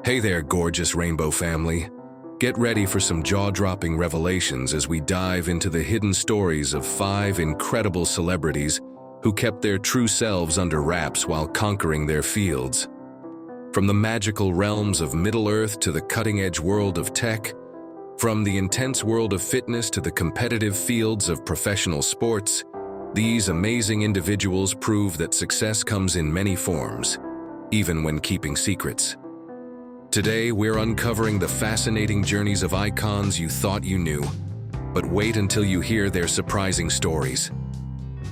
Hey there, gorgeous rainbow family. Get ready for some jaw-dropping revelations as we dive into the hidden stories of 5 incredible celebrities who kept their true selves under wraps while conquering their fields. From the magical realms of Middle-earth to the cutting-edge world of tech, from the intense world of fitness to the competitive fields of professional sports, these amazing individuals prove that success comes in many forms, even when keeping secrets. Today, we're uncovering the fascinating journeys of icons you thought you knew, but wait until you hear their surprising stories.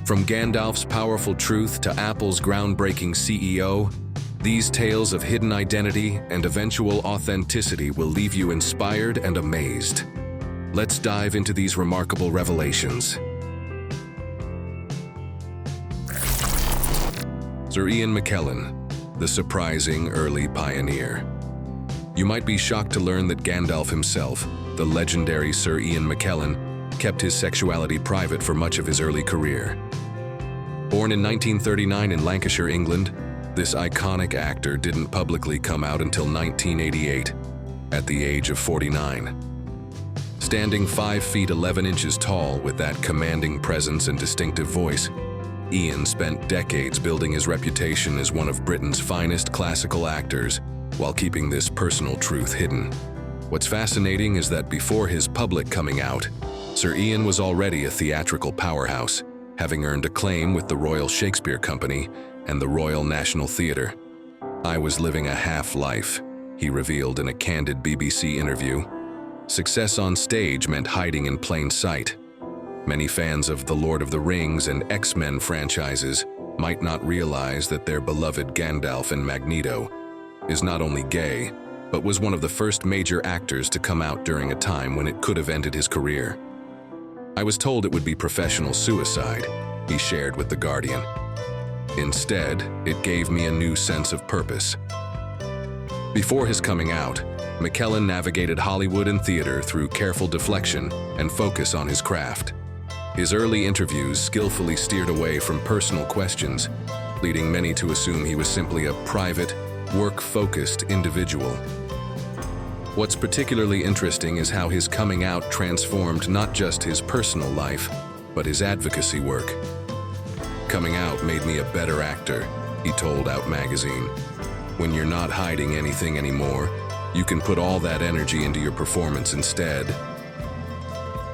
From Gandalf's powerful truth to Apple's groundbreaking CEO, these tales of hidden identity and eventual authenticity will leave you inspired and amazed. Let's dive into these remarkable revelations. Sir Ian McKellen, the surprising early pioneer. You might be shocked to learn that Gandalf himself, the legendary Sir Ian McKellen, kept his sexuality private for much of his early career. Born in 1939 in Lancashire, England, this iconic actor didn't publicly come out until 1988, at the age of 49. Standing 5 feet 11 inches tall with that commanding presence and distinctive voice, Ian spent decades building his reputation as one of Britain's finest classical actors, while keeping this personal truth hidden. What's fascinating is that before his public coming out, Sir Ian was already a theatrical powerhouse, having earned acclaim with the Royal Shakespeare Company and the Royal National Theatre. "I was living a half-life," he revealed in a candid BBC interview. Success on stage meant hiding in plain sight. Many fans of The Lord of the Rings and X-Men franchises might not realize that their beloved Gandalf and Magneto is not only gay, but was one of the first major actors to come out during a time when it could have ended his career. "I was told it would be professional suicide," he shared with The Guardian. "Instead, it gave me a new sense of purpose." Before his coming out, McKellen navigated Hollywood and theater through careful deflection and focus on his craft. His early interviews skillfully steered away from personal questions, leading many to assume he was simply a private, work-focused individual. What's particularly interesting is how his coming out transformed not just his personal life, but his advocacy work. "Coming out made me a better actor," he told Out magazine. "When you're not hiding anything anymore, you can put all that energy into your performance instead."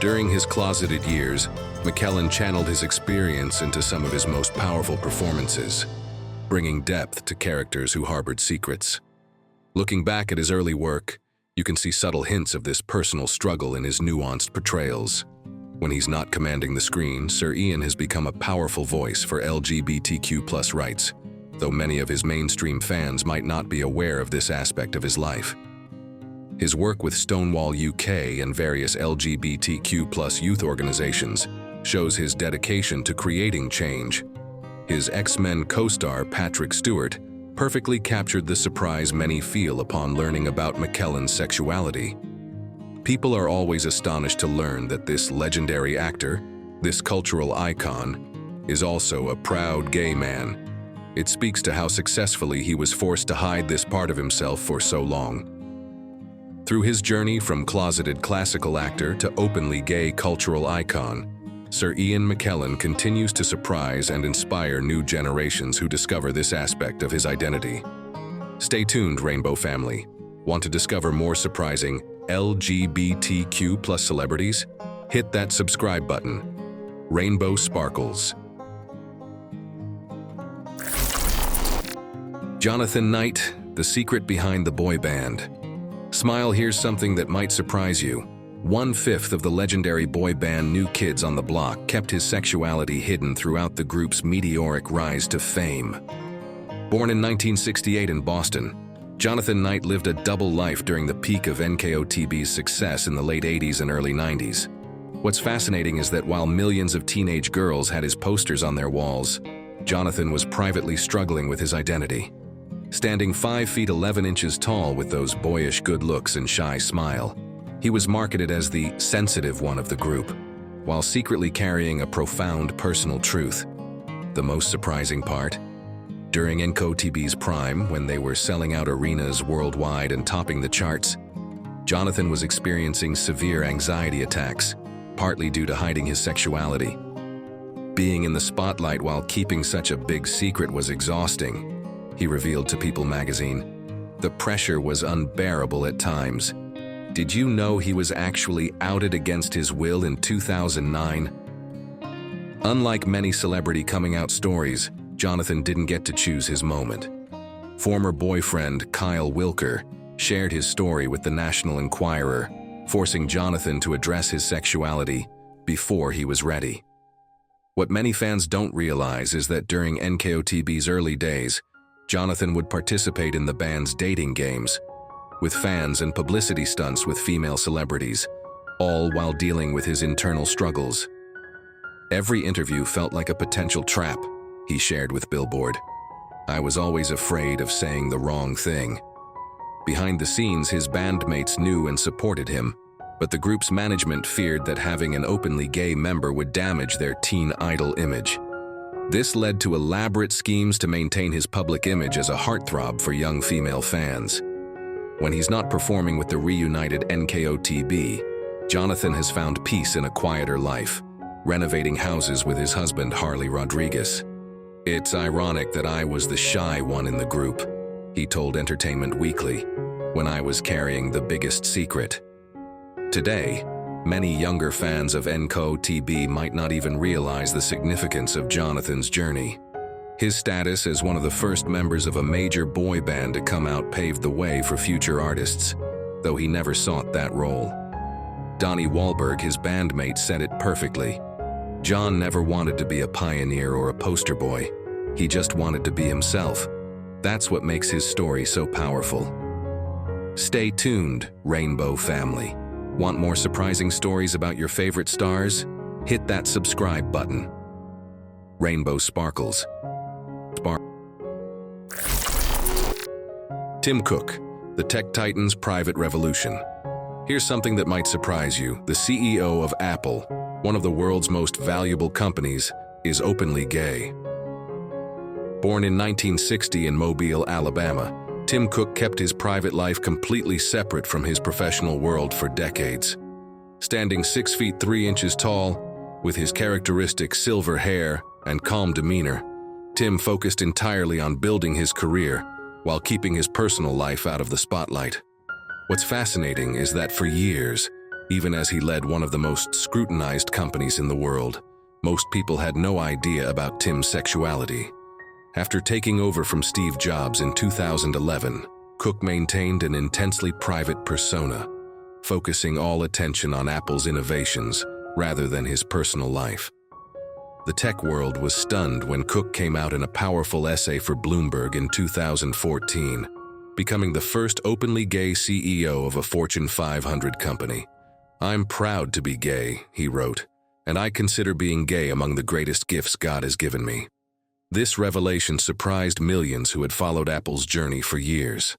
During his closeted years, McKellen channeled his experience into some of his most powerful performances, bringing depth to characters who harbored secrets. Looking back at his early work, you can see subtle hints of this personal struggle in his nuanced portrayals. When he's not commanding the screen, Sir Ian has become a powerful voice for LGBTQ+ rights, though many of his mainstream fans might not be aware of this aspect of his life. His work with Stonewall UK and various LGBTQ+ youth organizations shows his dedication to creating change. His X-Men co-star Patrick Stewart perfectly captured the surprise many feel upon learning about McKellen's sexuality. People are always astonished to learn that this legendary actor, this cultural icon, is also a proud gay man. It speaks to how successfully he was forced to hide this part of himself for so long. Through his journey from closeted classical actor to openly gay cultural icon, Sir Ian McKellen continues to surprise and inspire new generations who discover this aspect of his identity. Stay tuned, Rainbow family. Want to discover more surprising LGBTQ+ celebrities? Hit that subscribe button. Rainbow Sparkles. Jonathan Knight, the secret behind the boy band. Smile, here's something that might surprise you. 1/5 of the legendary boy band New Kids on the Block kept his sexuality hidden throughout the group's meteoric rise to fame. Born in 1968 in Boston, Jonathan Knight lived a double life during the peak of NKOTB's success in the late 80s and early 90s. What's fascinating is that while millions of teenage girls had his posters on their walls, Jonathan was privately struggling with his identity. Standing 5 feet 11 inches tall with those boyish good looks and shy smile, he was marketed as the sensitive one of the group, while secretly carrying a profound personal truth. The most surprising part? During NKOTB's prime, when they were selling out arenas worldwide and topping the charts, Jonathan was experiencing severe anxiety attacks, partly due to hiding his sexuality. Being in the spotlight while keeping such a big secret was exhausting, he revealed to People magazine. The pressure was unbearable at times. Did you know he was actually outed against his will in 2009? Unlike many celebrity coming-out stories, Jonathan didn't get to choose his moment. Former boyfriend Kyle Wilker shared his story with the National Enquirer, forcing Jonathan to address his sexuality before he was ready. What many fans don't realize is that during NKOTB's early days, Jonathan would participate in the band's dating games, with fans and publicity stunts with female celebrities, all while dealing with his internal struggles. Every interview felt like a potential trap, he shared with Billboard. I was always afraid of saying the wrong thing. Behind the scenes, his bandmates knew and supported him, but the group's management feared that having an openly gay member would damage their teen idol image. This led to elaborate schemes to maintain his public image as a heartthrob for young female fans. When he's not performing with the reunited NKOTB, Jonathan has found peace in a quieter life, renovating houses with his husband Harley Rodriguez. It's ironic that I was the shy one in the group, he told Entertainment Weekly, when I was carrying the biggest secret. Today, many younger fans of NKOTB might not even realize the significance of Jonathan's journey. His status as one of the first members of a major boy band to come out paved the way for future artists, though he never sought that role. Donnie Wahlberg, his bandmate, said it perfectly. John never wanted to be a pioneer or a poster boy. He just wanted to be himself. That's what makes his story so powerful. Stay tuned, Rainbow family. Want more surprising stories about your favorite stars? Hit that subscribe button. Rainbow sparkles. Tim Cook, the tech titan's private revolution. Here's something that might surprise you. The CEO of Apple, one of the world's most valuable companies, is openly gay. Born in 1960 in Mobile, Alabama, Tim Cook kept his private life completely separate from his professional world for decades. Standing 6 feet 3 inches tall, with his characteristic silver hair and calm demeanor, Tim focused entirely on building his career while keeping his personal life out of the spotlight. What's fascinating is that for years, even as he led one of the most scrutinized companies in the world, most people had no idea about Tim's sexuality. After taking over from Steve Jobs in 2011, Cook maintained an intensely private persona, focusing all attention on Apple's innovations rather than his personal life. The tech world was stunned when Cook came out in a powerful essay for Bloomberg in 2014, becoming the first openly gay CEO of a Fortune 500 company. "I'm proud to be gay," he wrote, "and I consider being gay among the greatest gifts God has given me." This revelation surprised millions who had followed Apple's journey for years.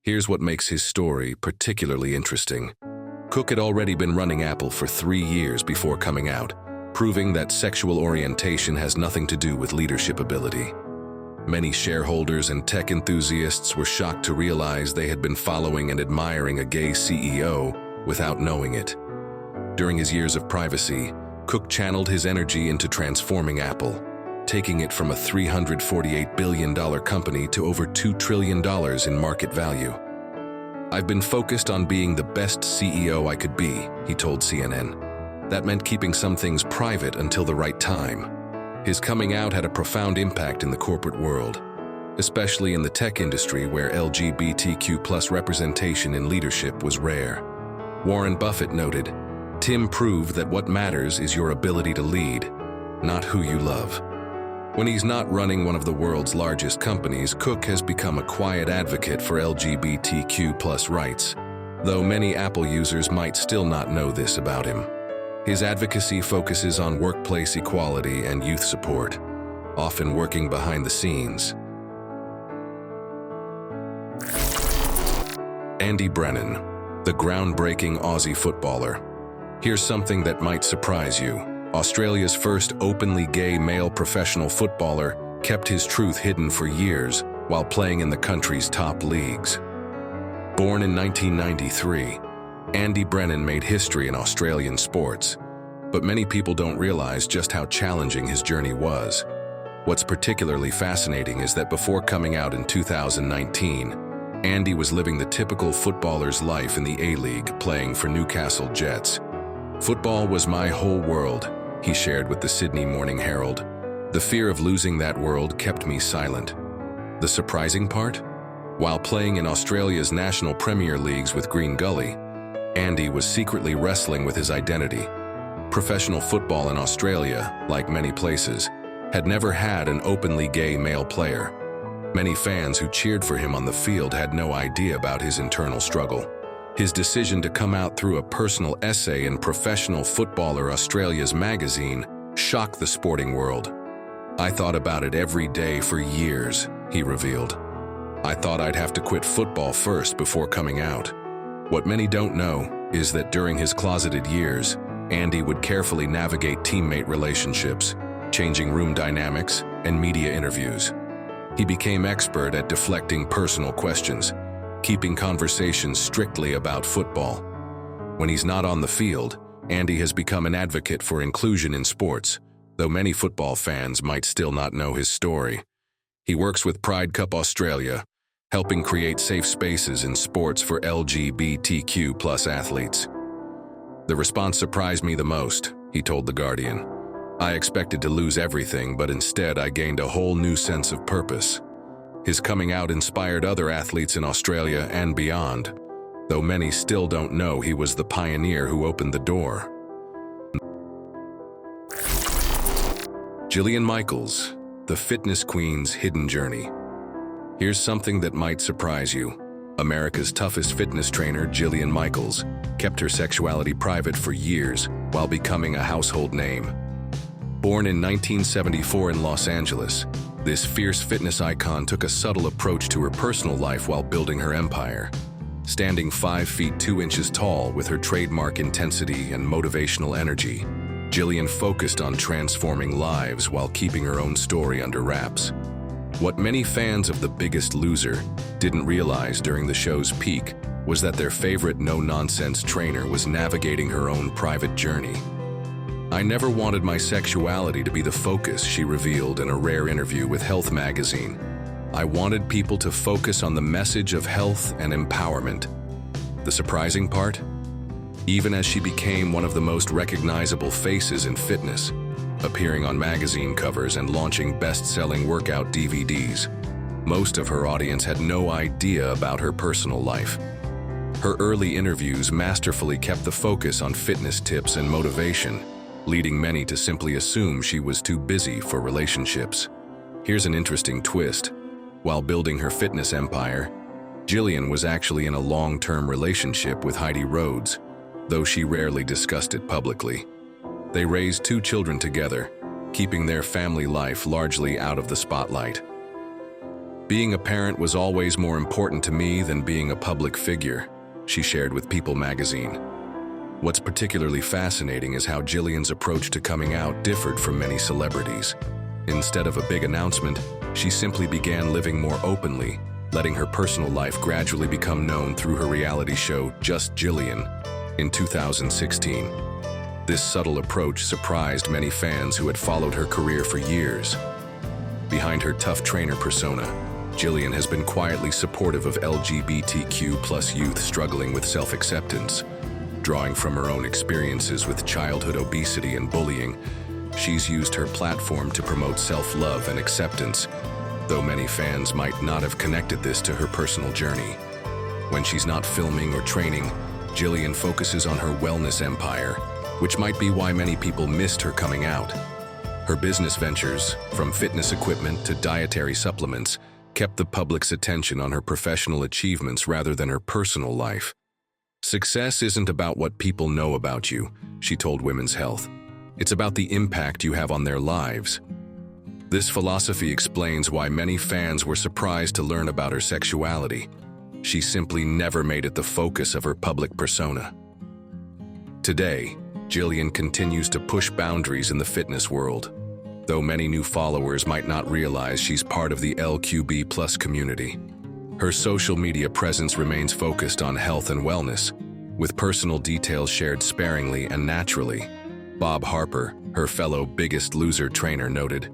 Here's what makes his story particularly interesting. Cook had already been running Apple for 3 years before coming out, proving that sexual orientation has nothing to do with leadership ability. Many shareholders and tech enthusiasts were shocked to realize they had been following and admiring a gay CEO without knowing it. During his years of privacy, Cook channeled his energy into transforming Apple, taking it from a $348 billion company to over $2 trillion in market value. "I've been focused on being the best CEO I could be," he told CNN. That meant keeping some things private until the right time. His coming out had a profound impact in the corporate world, especially in the tech industry where LGBTQ+ representation in leadership was rare. Warren Buffett noted, "Tim proved that what matters is your ability to lead, not who you love." When he's not running one of the world's largest companies, Cook has become a quiet advocate for LGBTQ+ rights, though many Apple users might still not know this about him. His advocacy focuses on workplace equality and youth support, often working behind the scenes. Andy Brennan, the groundbreaking Aussie footballer. Here's something that might surprise you. Australia's first openly gay male professional footballer, kept his truth hidden for years while playing in the country's top leagues. Born in 1993, Andy Brennan made history in Australian sports, but many people don't realize just how challenging his journey was. What's particularly fascinating is that before coming out in 2019, Andy was living the typical footballer's life in the A-League, playing for Newcastle Jets. "Football was my whole world," he shared with the Sydney Morning Herald. "The fear of losing that world kept me silent." The surprising part? While playing in Australia's national Premier Leagues with Green Gully, Andy was secretly wrestling with his identity. Professional football in Australia, like many places, had never had an openly gay male player. Many fans who cheered for him on the field had no idea about his internal struggle. His decision to come out through a personal essay in Professional Footballer Australia's magazine shocked the sporting world. "I thought about it every day for years," he revealed. "I thought I'd have to quit football first before coming out." What many don't know is that during his closeted years, Andy would carefully navigate teammate relationships, changing room dynamics, and media interviews. He became expert at deflecting personal questions, keeping conversations strictly about football. When he's not on the field, Andy has become an advocate for inclusion in sports, though many football fans might still not know his story. He works with Pride Cup Australia, helping create safe spaces in sports for LGBTQ+ athletes. "The response surprised me the most," he told The Guardian. "I expected to lose everything, but instead I gained a whole new sense of purpose." His coming out inspired other athletes in Australia and beyond, though many still don't know he was the pioneer who opened the door. Jillian Michaels, the fitness queen's hidden journey. Here's something that might surprise you. America's toughest fitness trainer, Jillian Michaels, kept her sexuality private for years while becoming a household name. Born in 1974 in Los Angeles, this fierce fitness icon took a subtle approach to her personal life while building her empire. Standing 5 feet 2 inches tall with her trademark intensity and motivational energy, Jillian focused on transforming lives while keeping her own story under wraps. What many fans of The Biggest Loser didn't realize during the show's peak was that their favorite no-nonsense trainer was navigating her own private journey. "I never wanted my sexuality to be the focus," she revealed in a rare interview with Health magazine. "I wanted people to focus on the message of health and empowerment." The surprising part? Even as she became one of the most recognizable faces in fitness, appearing on magazine covers and launching best-selling workout DVDs, most of her audience had no idea about her personal life. Her early interviews masterfully kept the focus on fitness tips and motivation, leading many to simply assume she was too busy for relationships. Here's an interesting twist. While building her fitness empire, Jillian was actually in a long-term relationship with Heidi Rhodes, though she rarely discussed it publicly. They raised 2 children together, keeping their family life largely out of the spotlight. "Being a parent was always more important to me than being a public figure," she shared with People magazine. What's particularly fascinating is how Jillian's approach to coming out differed from many celebrities. Instead of a big announcement, she simply began living more openly, letting her personal life gradually become known through her reality show, Just Jillian, in 2016. This subtle approach surprised many fans who had followed her career for years. Behind her tough trainer persona, Jillian has been quietly supportive of LGBTQ+ youth struggling with self-acceptance. Drawing from her own experiences with childhood obesity and bullying, she's used her platform to promote self-love and acceptance, though many fans might not have connected this to her personal journey. When she's not filming or training, Jillian focuses on her wellness empire, which might be why many people missed her coming out. Her business ventures, from fitness equipment to dietary supplements, kept the public's attention on her professional achievements rather than her personal life. "Success isn't about what people know about you," she told Women's Health. "It's about the impact you have on their lives." This philosophy explains why many fans were surprised to learn about her sexuality. She simply never made it the focus of her public persona. Today, Jillian continues to push boundaries in the fitness world. though many new followers might not realize she's part of the LQB+ community. Her social media presence remains focused on health and wellness, with personal details shared sparingly and naturally. Bob Harper, her fellow Biggest Loser trainer, noted,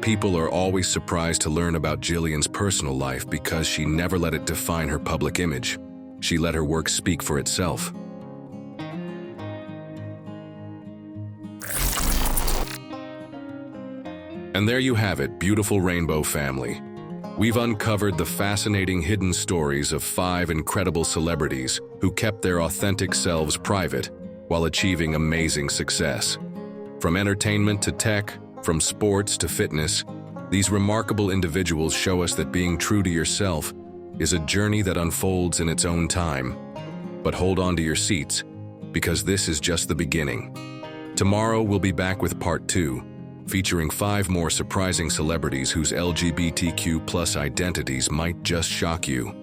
"People are always surprised to learn about Jillian's personal life because she never let it define her public image. She let her work speak for itself." And there you have it, beautiful Rainbow family. We've uncovered the fascinating hidden stories of 5 incredible celebrities who kept their authentic selves private while achieving amazing success. From entertainment to tech, from sports to fitness, these remarkable individuals show us that being true to yourself is a journey that unfolds in its own time. But hold on to your seats, because this is just the beginning. Tomorrow we'll be back with part 2, featuring 5 more surprising celebrities whose LGBTQ+ identities might just shock you.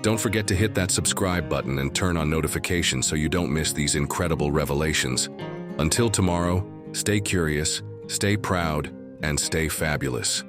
Don't forget to hit that subscribe button and turn on notifications so you don't miss these incredible revelations. Until tomorrow, stay curious, stay proud, and stay fabulous.